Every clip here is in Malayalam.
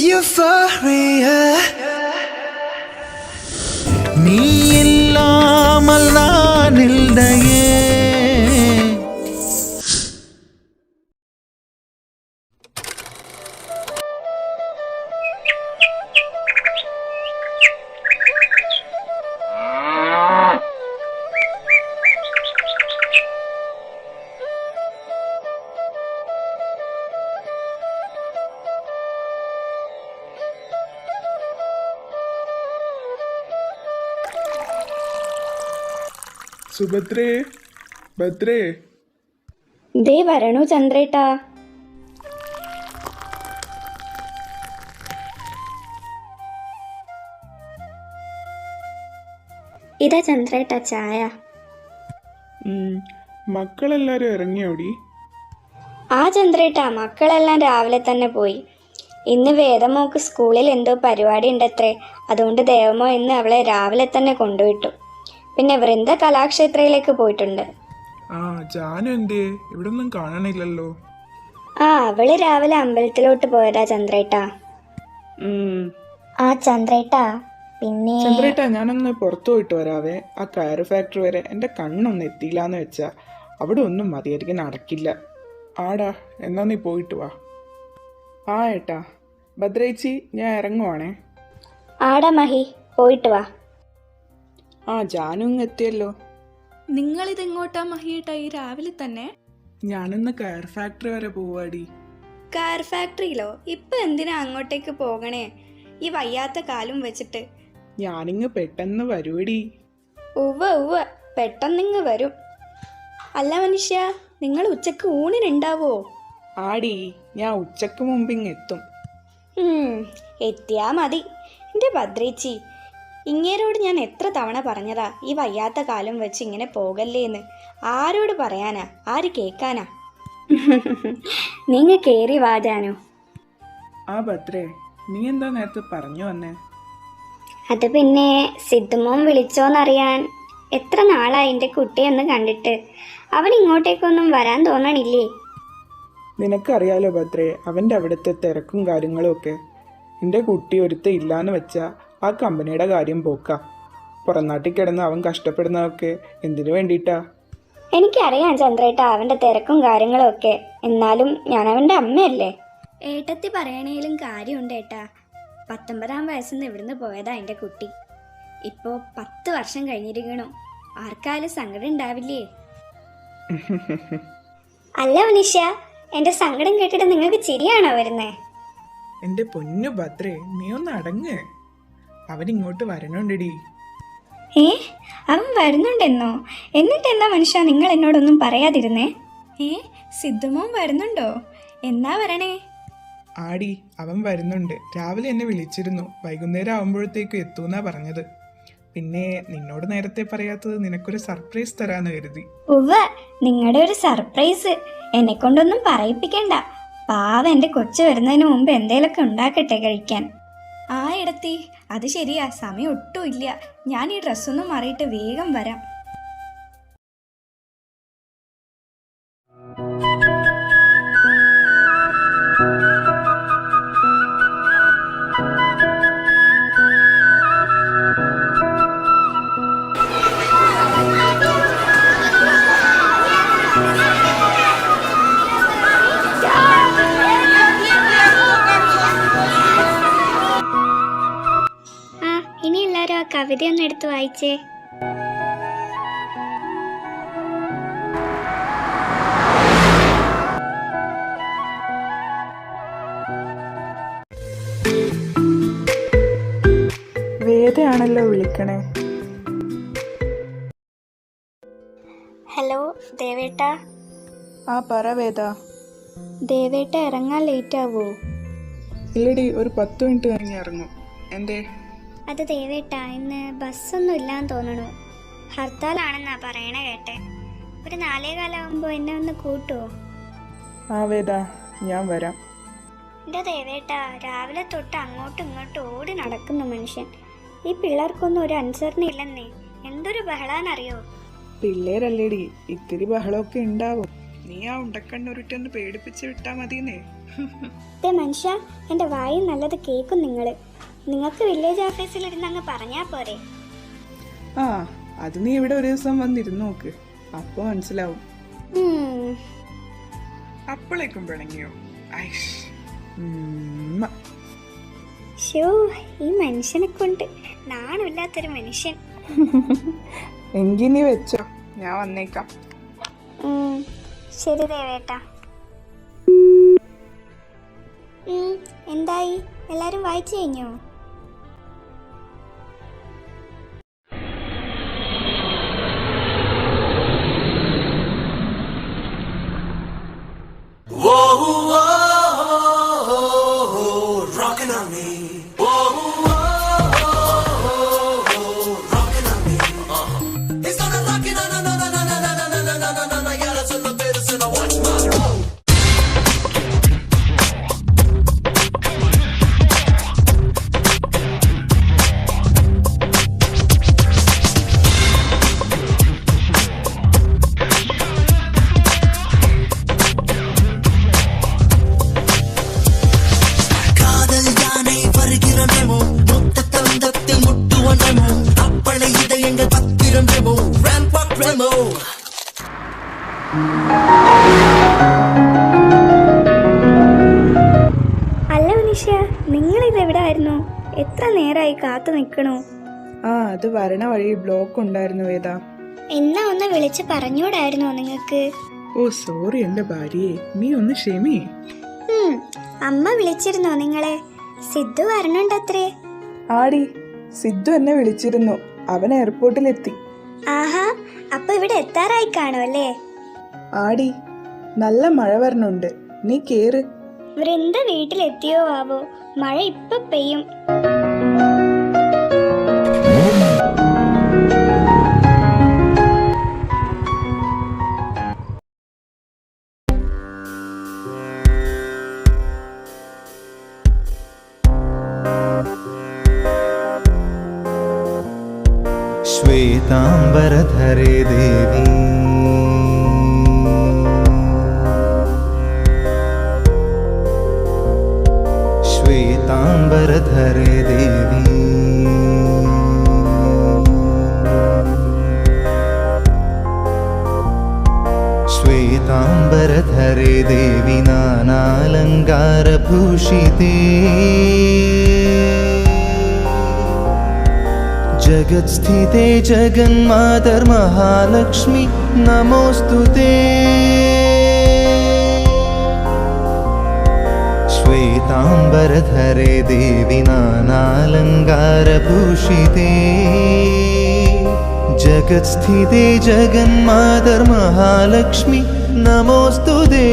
Euphoria. நீ இல்லாமல் நான் இல்லையே. സുഭദ്രേ, ഭദ്രേ. ദേ വരണു ചന്ദ്രേട്ടാ. ഇതാ ചന്ദ്രേട്ടാ ചായ. മക്കളെല്ലാരും ഇറങ്ങിയോടി? ആ ചന്ദ്രേട്ടാ, മക്കളെല്ലാം രാവിലെ തന്നെ പോയി. ഇന്ന് വേദമോക്ക് സ്കൂളിൽ എന്തോ പരിപാടി ഉണ്ടത്രേ, അതുകൊണ്ട് ദേവമോ ഇന്ന് അവളെ രാവിലെ തന്നെ കൊണ്ടുവിട്ടു. പിന്നെ വൃന്ദ കലാക്ഷേത്രയിലേക്ക് പോയിട്ടുണ്ട്. ആ, ജാനു എന്തേ? ഇവിടെ ഒന്നും കാണണില്ലല്ലോ. ആ, അവള് രാവിലെ അമ്പലത്തിലോട്ട് പോയതാ ചന്ദ്രേട്ടാ. ആ ചന്ദ്രേട്ടാ, പിന്നെ ചന്ദ്രേട്ടാ, ഞാനൊന്ന് പുറത്തു പോയിട്ട് വരാവേ. ആ കയർ ഫാക്ടറി വരെ എൻ്റെ കണ്ണൊന്നും എത്തിയില്ലാന്ന് വെച്ചാ അവിടെ ഒന്നും മതിയായിരിക്കും നടക്കില്ല. ആടാ, എന്നാ നീ പോയിട്ട് വാ. ആ ഏട്ടാ. ഭദ്രേച്ചി, ഞാൻ ഇറങ്ങുവാണേ. ആടാ മഹി, പോയിട്ട് വാ. ആ, ജാനു ഇങ്ങ് എത്തിയല്ലോ. നിങ്ങളിതെങ്ങോട്ടാ മഹിയേട്ടാ ഈ രാവിലെ തന്നെ? ഞാനിന്ന് കയർ ഫാക്ടറി വരെ പോവാടി. കാർ ഫാക്ടറിയിലോ? ഇപ്പൊ എന്തിനാ അങ്ങോട്ടേക്ക് പോകണേ, ഈ വയ്യാത്ത കാലും വെച്ചിട്ട്? ഞാനിങ്ങ് പെട്ടെന്ന് വരുവടി. ഉവ്വ പെട്ടെന്നിങ്ങ് വരും. അല്ല മനുഷ്യ, നിങ്ങൾ ഉച്ചക്ക് ഊണിനുണ്ടാവോ? ആടി, ഞാൻ ഉച്ചക്ക് മുമ്പ് ഇങ്ങ് എത്തും. എത്തിയാ മതി. എൻ്റെ ഭദ്രേച്ചി, ഇങ്ങേരോട് ഞാൻ എത്ര തവണ പറഞ്ഞതാ ഈ വയ്യാത്ത കാലം വെച്ച് ഇങ്ങനെ പോകല്ലേന്ന്. ആരോട് പറയാനാ, ആര് കേൾക്കാനാ? നിങ്ങൾ കേറി വാജാനോ. ആ ഭദ്രേ, നീ എന്താ നേരത്തെ പറഞ്ഞു വന്നേ? അത് പിന്നെ സിദ്ധുമോൻ വിളിച്ചോന്നറിയാൻ. എത്ര നാളായി എൻ്റെ കുട്ടിയൊന്ന് കണ്ടിട്ട്. അവൻ ഇങ്ങോട്ടേക്കൊന്നും വരാൻ തോന്നണില്ലേ? നിനക്കറിയാലോ ഭദ്രേ, അവൻ്റെ അവിടുത്തെ തിരക്കും കാര്യങ്ങളും ഒക്കെ. എൻ്റെ കുട്ടി ഒരുത്ത ഇല്ലാന്ന് വെച്ചാൽ ആ കമ്പനിയുടെ കാര്യം പോക്കാ. പുറം നാട്ടിൽ കിടന്ന് അവൻ കഷ്ടപ്പെടുന്നതൊക്കെ എന്തിനു വേണ്ടിയിട്ടാ? എനിക്കറിയാം ചന്ദ്രേട്ടാ അവൻ്റെ തിരക്കും കാര്യങ്ങളും ഒക്കെ. എന്നാലും ഞാൻ അവൻ്റെ അമ്മയല്ലേ. ഏട്ടത്തി പറയണേലും കാര്യമുണ്ട് ഏട്ടാ. 19 വയസ്സിന്ന് ഇവിടുന്ന് പോയതാ എൻ്റെ കുട്ടി. ഇപ്പോൾ 10 വർഷം കഴിഞ്ഞിരിക്കണു. ആർക്കാലും സങ്കടം ഉണ്ടാവില്ലേ? അല്ല മനുഷ്യ, എൻ്റെ സങ്കടം കേട്ടിട്ട് നിങ്ങൾക്ക് ചിരിയാണോ വരുന്നേ? എൻ്റെ പൊന്നു ഭദ്രേ, നീ ഒന്ന് അടങ്ങ്. അവൻ ഇങ്ങോട്ട് വരണുണ്ടടി. അവൻ വരുന്നുണ്ടെന്നോ? എന്നിട്ടെന്താ മനുഷ്യ നിങ്ങൾ എന്നോടൊന്നും പറയാതിരുന്നേ? സിദ്ധുമോൻ വരുന്നുണ്ടോ? എന്നാ വരണേ? ആടി, അവൻ വരുന്നുണ്ട്. രാവിലെ എന്നെ വിളിച്ചിരുന്നു. വൈകുന്നേരം ആകുമ്പോഴത്തേക്കും എത്തൂന്നാ പറഞ്ഞത്. പിന്നെ നിന്നോട് നേരത്തെ പറയാത്തത് നിനക്കൊരു സർപ്രൈസ് തരാന്ന് കരുതി. ഉവ്വ, നിങ്ങളുടെ ഒരു സർപ്രൈസ് എന്നെ കൊണ്ടൊന്നും പറയിപ്പിക്കണ്ട. പാവ എൻ്റെ കൊച്ചു വരുന്നതിന് മുമ്പ് എന്തേലൊക്കെ ഉണ്ടാക്കട്ടെ കഴിക്കാൻ. ആ ഇടത്തി, അത് ശരിയാ, സമയം ഒട്ടും ഇല്ല. ഞാൻ ഈ ഡ്രസ്സൊന്നും മാറിയിട്ട് വേഗം വരാം. ഇനി എല്ലാവരും ആ കവിതയൊന്ന് എടുത്ത് വായിച്ചേ. വേദയാണല്ലോ വിളിക്കണേ. ഹലോ ദേവേട്ടാ. ആ, പറ വേദ. ദേവേട്ട ഇറങ്ങാൻ ലേറ്റ് ആവോ? ഇല്ലടി, ഒരു 10 മിനിറ്റ് കഴിഞ്ഞ് ഇറങ്ങും. എന്തേ? അത് ദേവേട്ടാ, ഇന്ന് ബസ്സൊന്നും ഇല്ലാന്ന് തോന്നണു. ഹർത്താലാണെന്നാ പറയണ കേട്ടെ. ഒരു 4:15 എന്നെ ഒന്ന് കൂട്ടുവോ? ആ വേദ, ഞാൻ വരാം. എൻ്റെ ദേവേട്ടാ, രാവിലെ തൊട്ട് അങ്ങോട്ടും ഇങ്ങോട്ടും ഓടി നടക്കുന്നു മനുഷ്യൻ. ഈ പിള്ളേർക്കൊന്നും ഒരു അനുസരണ ഇല്ലെന്നേ. എന്തൊരു ബഹളാന്നറിയോ? പിള്ളേരല്ലേടി, ഇത്തിരി ബഹളമൊക്കെ ഉണ്ടാവും. നീ ആ ഉണ്ടക്കണ്ണുരുട്ടൊന്ന് പേടിപ്പിച്ച് വിട്ടാ മതിയെന്നേ. മനുഷ്യ, എൻ്റെ വായിൽ നല്ലത് കേൾക്കും നിങ്ങൾ. നിങ്ങൾക്ക് വില്ലേജ് ഓഫീസിലിരുന്ന് അങ്ങ് പറഞ്ഞാൽ പോരെ? ആ, അത് നീ ഇവിടെ ഒരു ദിവസം വന്നിരുന്ന് നോക്ക്, അപ്പൊ മനസ്സിലാവും. അപ്പോഴേക്കും പിണങ്ങിയോ? ഐഷ്. ഷോ, ഈ മനുഷ്യനെ കൊണ്ട് നാണമില്ലാത്തൊരു മനുഷ്യൻ. എങ്കിൽ നീ വെച്ചോ, ഞാൻ വന്നേക്കാം. ശരി ദേവേട്ടാ. എന്തായി, എല്ലാരും വായിച്ചു കഴിഞ്ഞോ? Rockin' on me. It's gonna rock it, na. Yeah, that's what the bass and I watch my roll. അല്ല മനുഷ്യ, നിങ്ങളിതെവിടെ ആയിരുന്നു? എത്ര നേരമായി കാത്തു നിൽക്കണോ? ആ, അത് വരണ വഴി ബ്ലോക്ക് ഉണ്ടായിരുന്നു വേദ. എന്നാ ഒന്ന് വിളിച്ച് പറഞ്ഞൂടായിരുന്നോ നിങ്ങൾക്ക്? ഓ സോറി എൻ്റെ ഭാര്യയെ, നീ ഒന്ന് ക്ഷമി. അമ്മ വിളിച്ചിരുന്നോ നിങ്ങളെ? സിദ്ധു വരണുണ്ടത്രേ. ആടി, സിദ്ധു എന്നെ വിളിച്ചിരുന്നു, അവൻ എയർപോർട്ടിലെത്തി. ആഹാ, അപ്പൊ ഇവിടെ എത്താറായി കാണുമല്ലേ? ആടി, നല്ല മഴ വരണുണ്ട്, നീ കേറ്. വൃന്ദ വീട്ടിലെത്തിയോ ആവോ? മഴ ഇപ്പൊ പെയ്യും. ശ്വേതാംബരധരേ ദേവി, ശ്വേതാംബരധരേ ദേവി, ശ്വേതാംബരധരേ ദേവി നാനാലങ്കാരഭൂഷിതേ, जगत्स्थिते जगन्मातर्महालक्ष्मी नमोऽस्तुते, श्वेतांबरधरे देवी नानालङ्कारभूषिते, जगत्स्थिते जगन्मातर्महालक्ष्मी नमोऽस्तुते.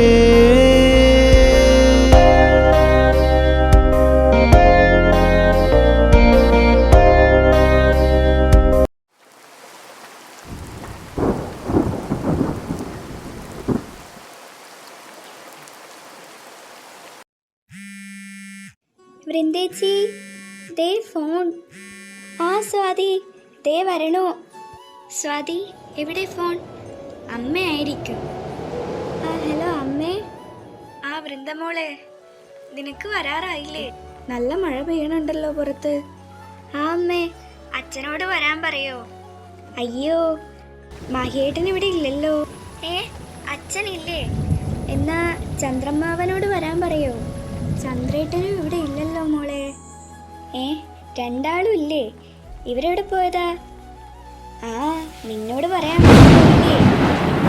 വൃന്ദേച്ചി, ദേ ഫോൺ. ആ സ്വാതി, ദേ വരണോ. സ്വാതി, എവിടെ ഫോൺ? അമ്മയായിരിക്കും. ആ ഹലോ അമ്മേ. ആ വൃന്ദമോളെ, നിനക്ക് വരാറായില്ലേ? നല്ല മഴ പെയ്യണുണ്ടല്ലോ പുറത്ത്. ആ അമ്മേ, അച്ഛനോട് വരാൻ പറയോ? അയ്യോ, മഹേട്ടൻ ഇവിടെ ഇല്ലല്ലോ. അച്ഛനില്ലേ? എന്നാ ചന്ദ്രമ്മാവനോട് വരാൻ പറയോ? ചന്ദ്രേട്ടനും ഇവിടെ ഇല്ലല്ലോ മോളെ. രണ്ടാളും ഇല്ലേ? ഇവരെവിടെ പോയതാ? ആ, നിന്നോട് പറയാൻ പറ്റില്ലേ?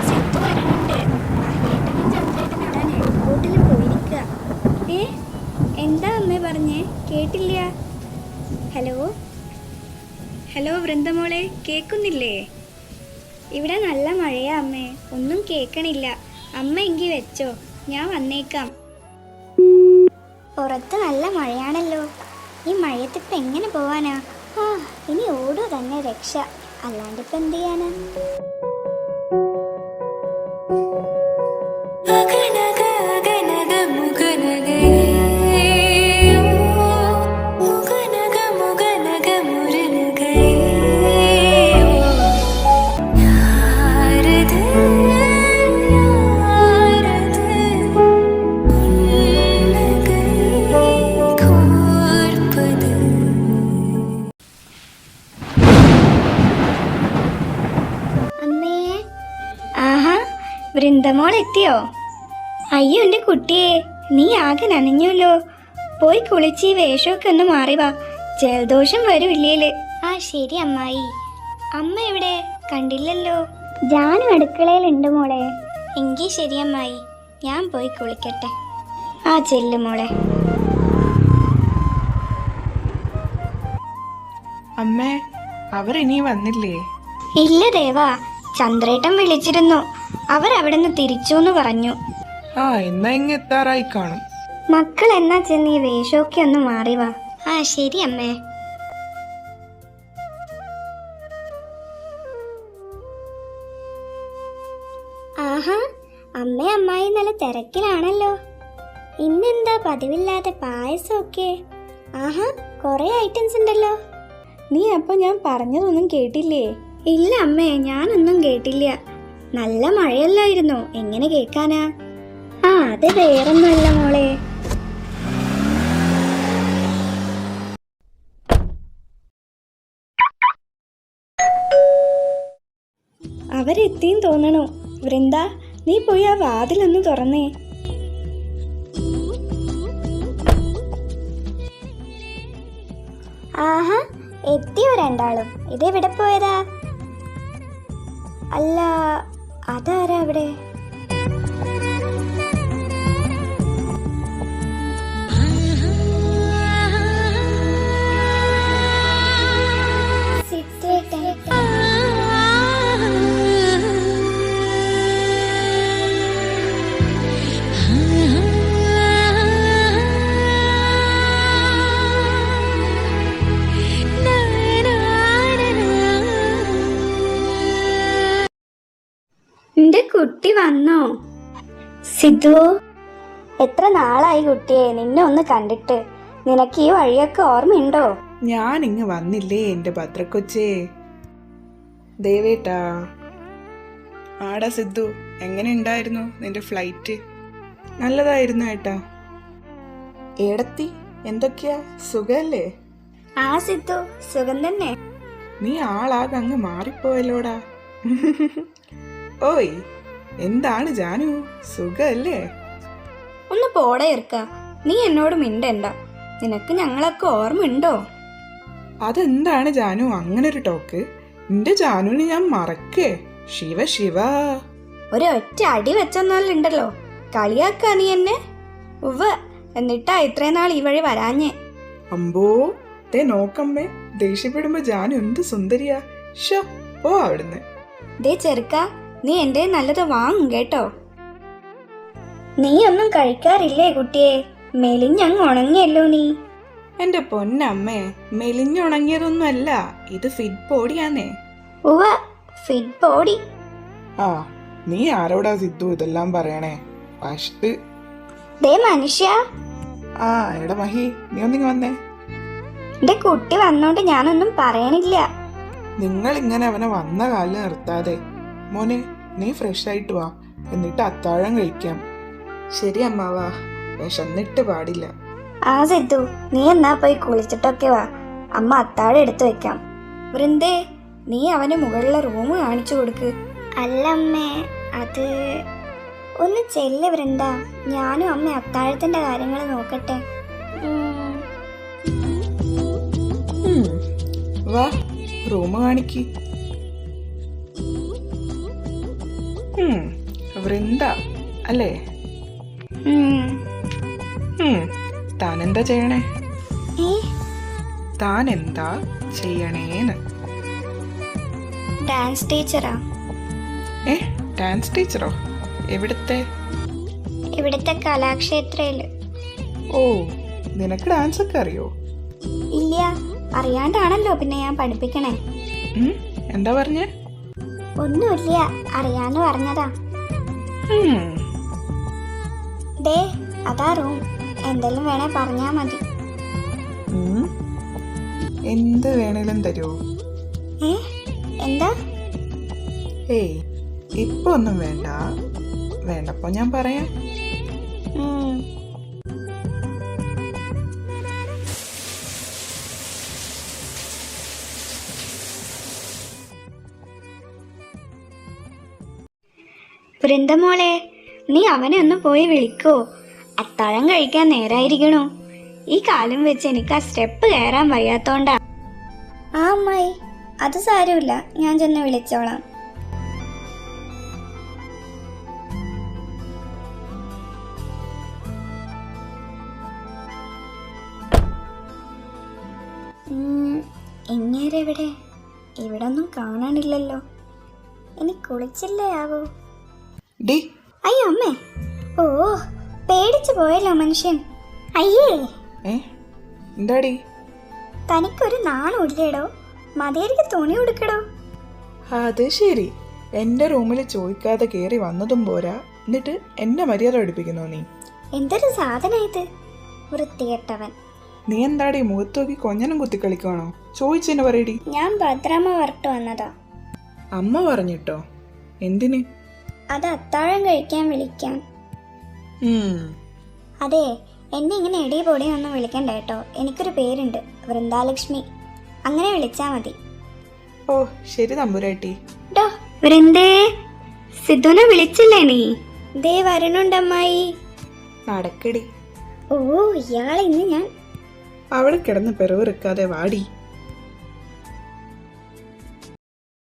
സിദ്ധു വരണുണ്ട്. മഹേട്ടനും ചന്ദ്രേട്ടനും ഇടാൻ എയർപോർട്ടിൽ പോയിരിക്കുക. എന്താ അമ്മേ പറഞ്ഞേ? കേട്ടില്ല. ഹലോ ഹലോ വൃന്ദമോളെ, കേൾക്കുന്നില്ലേ? ഇവിടെ നല്ല മഴയാ അമ്മേ, ഒന്നും കേൾക്കണില്ല. അമ്മ എങ്കിൽ വെച്ചോ, ഞാൻ വന്നേക്കാം. പുറത്ത് നല്ല മഴയാണല്ലോ. ഈ മഴയത്തിപ്പം എങ്ങനെ പോവാനാ? ഇനി ഓടുക തന്നെ രക്ഷ, അല്ലാണ്ടിപ്പം എന്ത് ചെയ്യാനാ? വൃന്ദമോൾ എത്തിയോ? അയ്യോ എൻ്റെ കുട്ടിയെ, നീ ആകെ നനഞ്ഞല്ലോ. പോയി കുളിച്ച് ഈ വേഷമൊക്കെ ഒന്ന് മാറി വാ, ജലദോഷം വരൂല്ലേല്. ആ ശരി അമ്മായി. അമ്മ എവിടെ? കണ്ടില്ലല്ലോ. ജാനു അടുക്കളയിലുണ്ട് മോളെ. എങ്കിൽ ശരി അമ്മായി, ഞാൻ പോയി കുളിക്കട്ടെ. ആ ചെല്ലു മോളെ. അമ്മേ, അവരിനി വന്നില്ലേ? ഇല്ല ദേവാ, ചന്ദ്രേട്ടൻ വിളിച്ചിരുന്നു. അവരവിടെ നിന്ന് തിരിച്ചു എന്ന് പറഞ്ഞു. ആ, എന്നാ ഇങ്ങ് എത്താറായി കാണും. മക്കൾ എന്നാ ചെന്ന് ഈ വേഷമൊക്കെ ഒന്ന് മാറി വാ. ആ ശരി അമ്മേ. ആഹാ, അമ്മ അമ്മായി നല്ല തിരക്കിലാണല്ലോ. ഇന്നെന്താ പതിവില്ലാതെ പായസമൊക്കെ? ആഹാ, കുറെ ഐറ്റംസ് ഉണ്ടല്ലോ. നീ അപ്പം ഞാൻ പറഞ്ഞതൊന്നും കേട്ടില്ലേ? ഇല്ല അമ്മേ, ഞാനൊന്നും കേട്ടില്ല. നല്ല മഴയല്ലായിരുന്നു, എങ്ങനെ കേൾക്കാനാ? ആ, അത് വേറൊന്നുമല്ല മോളെ. അവരെത്തിയും തോന്നണു. വൃന്ദ, നീ പോയി ആ വാതിലൊന്ന് തുറന്നേ. ആഹാ, എത്തിയോ രണ്ടാളും? ഇതെവിടെ പോയതാ? അല്ല, അതാരാ അവിടെ? എന്റെ കുട്ടി വന്നോ? സിദ്ധു, എത്ര നാളായി കുട്ടിയെ നിന്നെ ഒന്ന് കണ്ടിട്ട്. നിനക്ക് ഈ വഴിയൊക്കെ ഓർമ്മയുണ്ടോ? ഞാൻ ഇങ്ങ് വന്നില്ലേ എന്റെ ഭദ്രക്കൊച്ചേ. ദേവേട്ടാ. ആടാ സിദ്ധു, എങ്ങനെ ഉണ്ടായിരുന്നു നിന്റെ ഫ്ലൈറ്റ്? നല്ലതായിരുന്നു ഏട്ടാ. ഏടത്തി, എന്തൊക്കെയാ, സുഖല്ലേ? ആ സിദ്ധു, സുഖം തന്നെ. നീ ആളാകെ അങ്ങ് മാറിപ്പോയല്ലോടാ. ഓയ്, എന്താണ് ജാനു, സുഖല്ലേ? ഒന്ന് പോടെ ഇറക്ക. നീ എന്നോട് മിണ്ടണ്ട. നിനക്ക് ഞങ്ങളൊക്കെ ഓർമ്മയുണ്ടോ? അതെന്താണ് ജാനു അങ്ങനൊരു ടോക്ക്? നിന്റെ ജാനുവിനെ ഞാൻ മറക്കേ? ശിവ ശിവ. ഒരൊറ്റ അടി വെച്ചെന്നാലുണ്ടല്ലോ, കളിയാക്കാ നീ എന്നെ. ഉവ്വ, എന്നിട്ടാ ഇത്രയും നാൾ ഈ വഴി വരാഞ്ഞേ. അമ്പോ, ദേ നോക്കമ്മേ, ദേഷ്യപ്പെടുമ്പോ ജാനു എന്ത് സുന്ദരിയാ. ഷോ, പോ അവിടുന്ന്. ദേ ചെറുക്ക, നീ എന്റെ നല്ലത് വാങ്ങും കേട്ടോ. നീ ഒന്നും കഴിക്കാറില്ലേ കുട്ടിയെ? മെലിഞ്ഞങ്ങ് ഉണങ്ങിയല്ലോ നീ. എന്റെ പൊന്നമ്മേ, മെലിഞ്ഞുണങ്ങിയതൊന്നും അല്ല, ഇത് ഫിറ്റ് ബോഡിയാന്നേ. ഉവ്വ, ഫിറ്റ് ബോഡി. ആ, നീ ആരോടാ സിദ്ധു ഇതെല്ലാം പറയണേ? ഫസ്റ്റ്. ദേ മനുഷ്യ. ആ, എടാ മഹി, നീ ഒന്നിങ്ങ് വന്നേ. എന്റെ കുട്ടി വന്നോണ്ട് ഞാനൊന്നും പറയണില്ല. നിങ്ങൾ ഇങ്ങനെ അവനെ വന്ന കാലിൽ നിർത്താതെ. മോനെ, നീ ഫ്രഷ് ആയിട്ട് വാ, എന്നിട്ട് അത്താഴം കഴിക്കാം. ശരി അമ്മാവാ, വിശന്നിട്ട് പാടില്ല. ആ സിദ്ധു, നീ എന്നാ പോയി കുളിച്ചിട്ടൊക്കെ വാ, അമ്മ അത്താഴം എടുത്തു വെക്കാം. വൃന്ദേ, നീ അവന് മുകളിലെ റൂം കാണിച്ചു കൊടുക്ക്. അല്ലമ്മേ, അത് ഒന്ന് ചെല്ല് വൃന്ദ, ഞാനും അമ്മ അത്താഴത്തിന്റെ കാര്യങ്ങൾ നോക്കട്ടെ. വാ, റൂം കാണിക്ക്. വൃന്ദ അല്ലേ? താനെന്താ ചെയ്യണേ? താൻ എന്താ ചെയ്യണേന്ന്? ഡാൻസ് ടീച്ചറാ. ഡാൻസ് ടീച്ചറോ? എവിടുത്തെ? ഇവിടുത്തെ കലാക്ഷേത്രയില്. ഓ, നിനക്ക് ഡാൻസ് ഒക്കെ അറിയോ? ഇല്ല, അറിയാണ്ടാണല്ലോ പിന്നെ ഞാൻ പഠിപ്പിക്കണേ. എന്താ പറഞ്ഞേ? ഒന്നുമില്ല, അറിയാന്ന് പറഞ്ഞതാ. ദേ, അതാ റൂം. എന്തെങ്കിലും വേണേ പറഞ്ഞാ മതി. എന്ത് വേണേലും തരുമോ? എന്താ? ഏയ്, ഇപ്പൊ ഒന്നും വേണ്ട, വേണ്ടപ്പോ ഞാൻ പറയാം. വൃന്ദമോളെ, നീ അവനെ ഒന്ന് പോയി വിളിക്കോ? അത്താഴം കഴിക്കാൻ നേരായിരിക്കണോ? ഈ കാലം വെച്ച് എനിക്ക് ആ സ്റ്റെപ്പ് കയറാൻ വയ്യാത്തോണ്ടാ. ആ അമ്മായി, അത് സാരമില്ല, ഞാൻ ചെന്ന് വിളിച്ചോളാം. ഇങ്ങേരെവിടെ? ഇവിടെ ഒന്നും കാണാനില്ലല്ലോ. ഇനി കുളിച്ചില്ലേ ആവോ? ഡി അയ്യോ അമ്മേ. ഓ, പേടിച്ചു പോയല്ലോ മനുഷ്യൻ. അയ്യേ, എന്താടി? തനിക്കൊരു നാണമില്ലേടോ? മതിയായിരിക്കും തുണി കൊടുക്കടോ. അത് ശരി, എൻ്റെ റൂമിൽ ചോദിക്കാതെ കയറി വന്നതും പോരാ, എന്നിട്ട് എന്നെ മര്യാദ പഠിപ്പിക്കുന്നോ നീ? എന്തൊരു സാധന ഇത്, വൃത്തികെട്ടവൻ. നീ എന്താടി മുഖത്ത് നോക്കി കൊഞ്ഞനും കുത്തി കളിക്കുവാണോ? ചോദിച്ചെന്നെ പറയടി. ഞാൻ ഭദ്രാമ്മ വരട്ട് വന്നതാ. അമ്മ പറഞ്ഞിട്ടോ? എന്തിന്? അത് അത്താഴം കഴിക്കാൻ വിളിക്കാൻ. അതെ, എന്നെ ഇങ്ങനെ എടി പൊടി ഒന്നും വിളിക്കണ്ട കേട്ടോ. എനിക്കൊരു പേരുണ്ട്, വൃന്ദാലക്ഷ്മി. അങ്ങനെ വിളിച്ചാ മതി. ഓ ശരി തമ്പുരാട്ടി. ഡോ വൃന്ദേ, സിദ്ധുനെ വിളിച്ചില്ലേ നീ? ദേ വരണുണ്ടമ്മായി. നടക്കടി. ഓ, ഇയാളെ ഇന്ന് ഞാൻ. അവിടെ കിടന്ന് പിറവിറക്കാതെ വാടി.